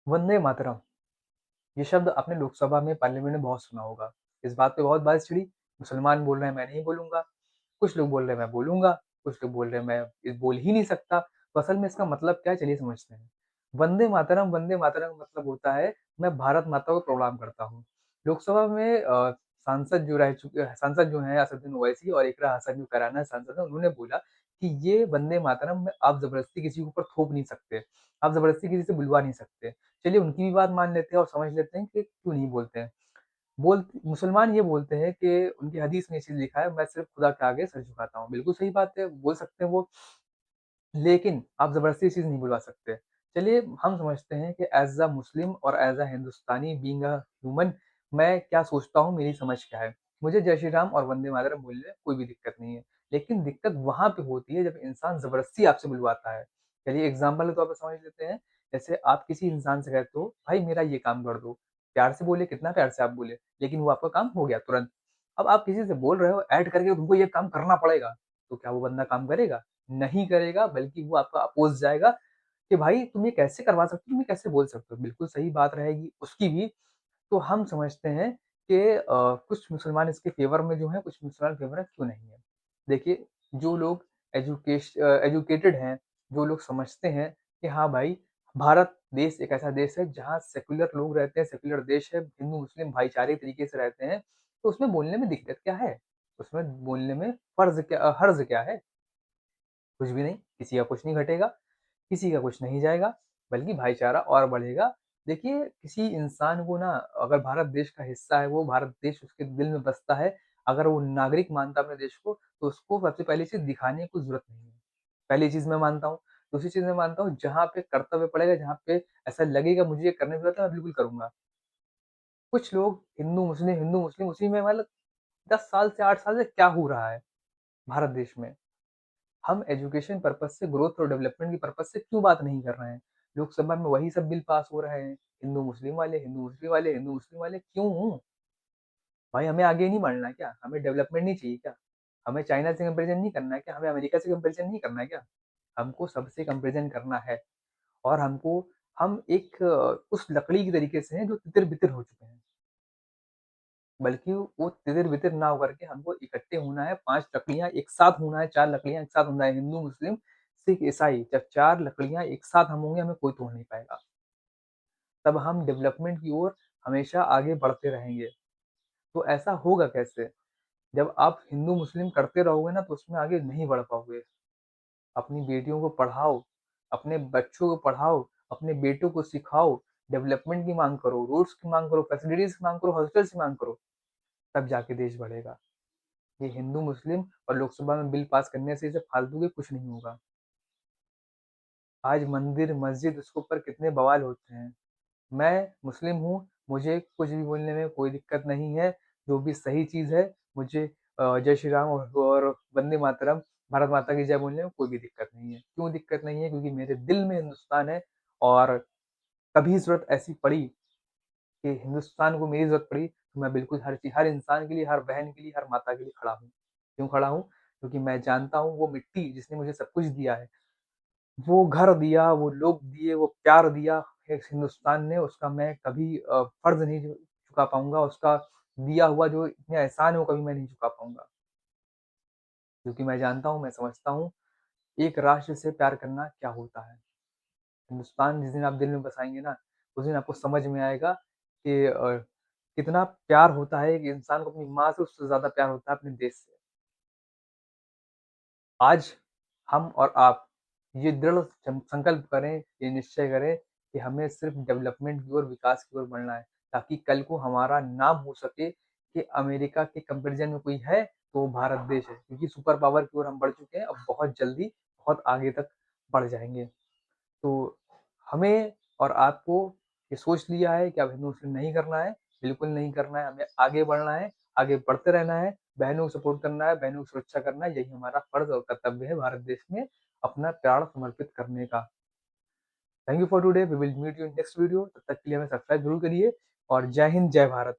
वंदे मातरम, ये शब्द आपने लोकसभा में पार्लियामेंट में बहुत सुना होगा। इस बात पे बहुत बहस छिड़ी, मुसलमान बोल रहे हैं मैं नहीं बोलूँगा, कुछ लोग बोल रहे हैं मैं बोलूँगा, कुछ लोग बोल रहे हैं मैं ये बोल ही नहीं सकता। तो असल में इसका मतलब क्या है चलिए समझते हैं। वंदे मातरम का मतलब होता है मैं भारत माता को प्रणाम करता हूँ। लोकसभा में सांसद जो हैं असदुद्दीन ओवैसी और इकरा हसन जो कराना सांसद हैं, उन्होंने बोला कि ये वंदे मातरम में आप ज़बरदस्ती किसी के ऊपर थोप नहीं सकते, आप ज़बरदस्ती किसी से बुलवा नहीं सकते। चलिए उनकी भी बात मान लेते हैं और समझ लेते हैं कि क्यों नहीं बोलते हैं। मुसलमान ये बोलते हैं कि उनकी हदीस में ये चीज़ लिखा है मैं सिर्फ़ खुदा के आगे सर झुकाता हूँ। बिल्कुल सही बात है, बोल सकते हैं वो, लेकिन आप ज़बरदस्ती ये चीज़ नहीं बुलवा सकते। चलिए हम समझते हैं कि ऐज़ अ मुस्लिम और as a Hindustani being a human मैं क्या सोचता हूँ, मेरी समझ क्या है। मुझे जय श्री राम और वंदे मातरम बोलने में कोई भी दिक्कत नहीं है। लेकिन दिक्कत वहाँ पे होती है जब इंसान ज़बरदस्ती आपसे बुलवाता है। चलिए एग्ज़ाम्पल के तौर पे समझ लेते हैं, जैसे आप किसी इंसान से कहते हो, भाई मेरा ये काम कर दो। प्यार से बोले, कितना प्यार से आप बोले, लेकिन वो आपका काम हो गया तुरंत। अब आप किसी से बोल रहे हो ऐड करके तुमको ये काम करना पड़ेगा, तो क्या वो बंदा काम करेगा? नहीं करेगा, बल्कि वो आपका अपोज़ जाएगा कि भाई तुम ये कैसे करवा सकते हो, तुम ये कैसे बोल सकते हो? बिल्कुल सही बात रहेगी उसकी भी। तो हम समझते हैं कि कुछ मुसलमान इसके फ़ेवर में जो हैं, कुछ मुसलमान फ़ेवर में क्यों नहीं है। देखिए, जो लोग एजुकेटेड हैं, जो लोग समझते हैं कि हाँ भाई, भारत देश एक ऐसा देश है जहाँ सेक्युलर लोग रहते हैं, सेक्युलर देश है, हिंदू-मुस्लिम भाईचारे तरीके से रहते हैं, तो उसमें बोलने में दिक्कत क्या है? उसमें बोलने में हर्ज़ क्या है? कुछ भी नहीं, किसी का कुछ नहीं घटेगा, किसी का कुछ नहीं जाएगा, बल्कि भाईचारा और बढ़ेगा। देखिए, किसी इंसान को ना अगर भारत देश का हिस्सा है, वो भारत देश उसके दिल में बसता है, अगर वो नागरिक मानता है अपने देश को, तो उसको सबसे पहली चीज़ दिखाने की कोई ज़रूरत नहीं है। पहली चीज़ मैं मानता हूँ। दूसरी चीज़ मैं मानता हूँ, जहाँ पे कर्तव्य पड़ेगा, जहाँ पे ऐसा लगेगा मुझे ये करने की ज़रूरत है, मैं बिल्कुल करूँगा। कुछ लोग हिंदू, मुस्लिम उसी में मतलब 10 साल से 8 साल से क्या हो रहा है भारत देश में? हम एजुकेशन पर्पज़ से ग्रोथ और डेवलपमेंट की पर्पज़ से क्यों बात नहीं कर रहे हैं? लोकसभा में वही सब बिल पास हो रहे हैं, हिंदू मुस्लिम वाले, हिंदू मुस्लिम वाले, हिंदू मुस्लिम वाले, क्यों? भाई हमें आगे नहीं बढ़ना है क्या? हमें डेवलपमेंट नहीं चाहिए क्या? हमें चाइना से कंपैरिज़न नहीं करना है क्या? हमें अमेरिका से कंपैरिज़न नहीं करना है क्या? हमको सबसे कंपैरिज़न करना है और हम एक उस लकड़ी के तरीके से हैं जो तितर-बितर हो चुके हैं। बल्कि वो तितर-बितर ना होकर के हमको इकट्ठे होना है, 5 लकड़ियाँ एक साथ होना है, 4 लकड़ियाँ एक साथ होना है, हिंदू, मुस्लिम, सिख, ईसाई, जब 4 लकड़ियाँ एक साथ हम होंगे, हमें कोई तोड़ नहीं पाएगा। तब हम डेवलपमेंट की ओर हमेशा आगे बढ़ते रहेंगे। तो ऐसा होगा कैसे? जब आप हिंदू-मुस्लिम करते रहोगे ना, तो उसमें आगे नहीं बढ़ पाओगे। अपनी बेटियों को पढ़ाओ, अपने बच्चों को पढ़ाओ, अपने बेटों को सिखाओ, डेवलपमेंट की माँग करो, रोड्स की माँग करो, फैसिलिटीज़ की माँग करो, हॉस्पिटल्स की माँग करो, तब जाके देश बढ़ेगा। ये हिंदू, मुस्लिम और लोकसभा में बिल पास करने से ये सब फालतू के कुछ नहीं होगा। आज मंदिर, मस्जिद उसके ऊपर कितने बवाल होते हैं। मैं मुस्लिम हूँ, मुझे कुछ भी बोलने में कोई दिक्कत नहीं है। जो भी सही चीज़ है, मुझे जय श्री राम और वंदे मातरम, भारत माता की जय बोलने में कोई भी दिक्कत नहीं है। क्यों दिक्कत नहीं है? क्योंकि मेरे दिल में हिंदुस्तान है और कभी ज़रूरत ऐसी पड़ी कि हिंदुस्तान को मेरी ज़रूरत पड़ी, तो मैं बिल्कुल हर इंसान के लिए, हर बहन के लिए, हर माता के लिए खड़ा हूँ। क्यों खड़ा हूँ? क्योंकि मैं जानता हूँ वो मिट्टी जिसने मुझे सब कुछ दिया है, वो घर दिया, वो लोग दिए, वो प्यार दिया इस हिंदुस्तान ने, उसका मैं कभी फ़र्ज़ नहीं चुका पाऊँगा, उसका दिया हुआ जो इतने एहसान है, वो कभी मैं नहीं चुका पाऊँगा। क्योंकि मैं जानता हूँ, मैं समझता हूँ, एक राष्ट्र से प्यार करना क्या होता है। हिंदुस्तान जिस दिन आप दिल में बसाएँगे ना, उस दिन आपको समझ में आएगा कि कितना प्यार होता है एक इंसान को अपनी माँ से उससे ज़्यादा प्यार होता है अपने देश से। आज हम और आप ये दृढ़ संकल्प करें, ये निश्चय करें कि हमें सिर्फ़ डेवलपमेंट की ओर, विकास की ओर बढ़ना है, ताकि कल को हमारा नाम हो सके कि अमेरिका के कंपैरिज़न में कोई है, तो वो भारत देश है। क्योंकि सुपर पावर की ओर हम बढ़ चुके हैं, अब बहुत जल्दी, बहुत आगे तक बढ़ जाएँगे। तो हमें और आपको ये सोच लिया है कि अब हिंदू-मुस्लिम नहीं करना है, बिल्कुल नहीं करना है, हमें आगे बढ़ना है, आगे बढ़ते रहना है, बहनों को सपोर्ट करना है, बहनों की सुरक्षा करना है, यही हमारा फ़र्ज़ और कर्तव्य है भारत देश में अपना प्राण समर्पित करने का। Thank you for today, we will meet you in next video, तब तक के लिए हमें सब्सक्राइब ज़रूर करिए और जय हिंद, जय भारत।